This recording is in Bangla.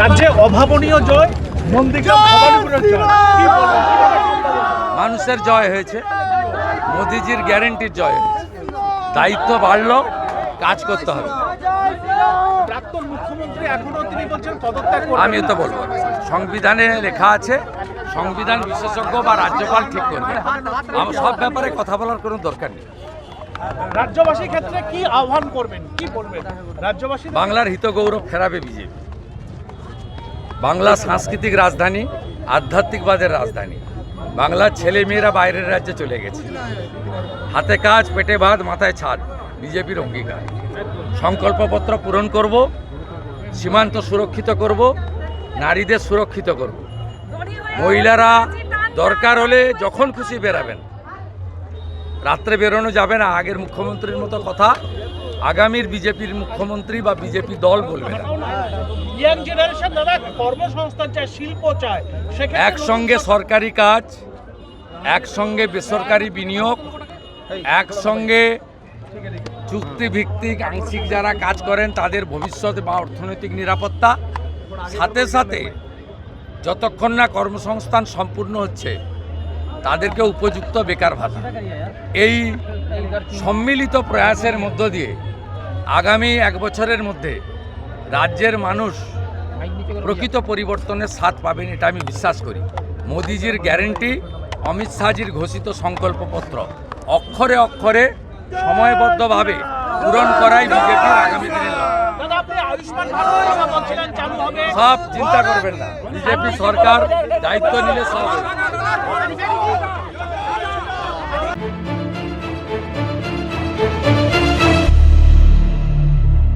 রাজ্যে অভাবনীয় জয়, নন্দীগ্রাম ভবানীপুরের জয়, কি বলবেন? মানুষের জয় হয়েছে, মোদিজির গ্যারেন্টির জয় হয়েছে। দায়িত্ব বাড়লো, কাজ করতে হবে। প্রাক্তন মুখ্যমন্ত্রী এখনো তিনি বলছেন পদত্যাগ করবেন। আমি তো বলবো না। সংবিধানে লেখা আছে, সংবিধান বিশেষজ্ঞ বা রাজ্যপাল ঠিক করবে। আমার সব ব্যাপারে কথা বলার কোনো দরকার নেই। রাজ্যবাসীর ক্ষেত্রে কি আহ্বান করবেন, কি বলবেন রাজ্যবাসী? বাংলার হিত গৌরব ফেরাবে বিজেপি। বাংলা সাংস্কৃতিক রাজধানী, আধ্যাত্মিকবাদের রাজধানী। বাংলার ছেলে মেয়েরা বাইরের রাজ্যে চলে গেছে। হাতে কাজ, পেটে ভাত, মাথায় ছাদ, বিজেপির অঙ্গীকার। সংকল্পপত্র পূরণ করব, সীমান্ত সুরক্ষিত করব, নারীদের সুরক্ষিত করব। মহিলারা দরকার হলে যখন খুশি বেরাবেন, রাত্রে বেরোনো যাবে না। আগের মুখ্যমন্ত্রীর মতো কথা আগামীর বিজেপির মুখ্যমন্ত্রী বা বিজেপি দল বলবে না। ইয়াং জেনারেশন দাদা কর্মসংস্থান চায়, শিল্প চায়, সেক্ষেত্রে একসঙ্গে সরকারি কাজ, একসঙ্গে বেসরকারি বিনিয়োগ, একসঙ্গে চুক্তিভিত্তিক আংশিক যারা কাজ করেন তাদের ভবিষ্যৎ বা অর্থনৈতিক নিরাপত্তা, সাথে সাথে যতক্ষণ না কর্মসংস্থান সম্পূর্ণ হচ্ছে তাদেরকে উপযুক্ত বেকার ভাতা। এই সম্মিলিত প্রয়াসের মধ্য দিয়ে আগামী 1 বছরের মধ্যে রাজ্যের মানুষ প্রকৃত পরিবর্তনের স্বাদ পাবেন, এটা আমি বিশ্বাস করি। মোদিজির গ্যারেন্টি, অমিত শাহজির ঘোষিত সংকল্পপত্র অক্ষরে অক্ষরে সময়বদ্ধভাবে পূরণ করাই বিজেপির আগামী দিনের লক্ষ্য। দাদা আপনি আয়ুষ্মান ভারত যোজনা বলছিলেন চালু হবে, সব চিন্তা করবেন না, বিজেপি সরকার দায়িত্ব নিলে সব হবে।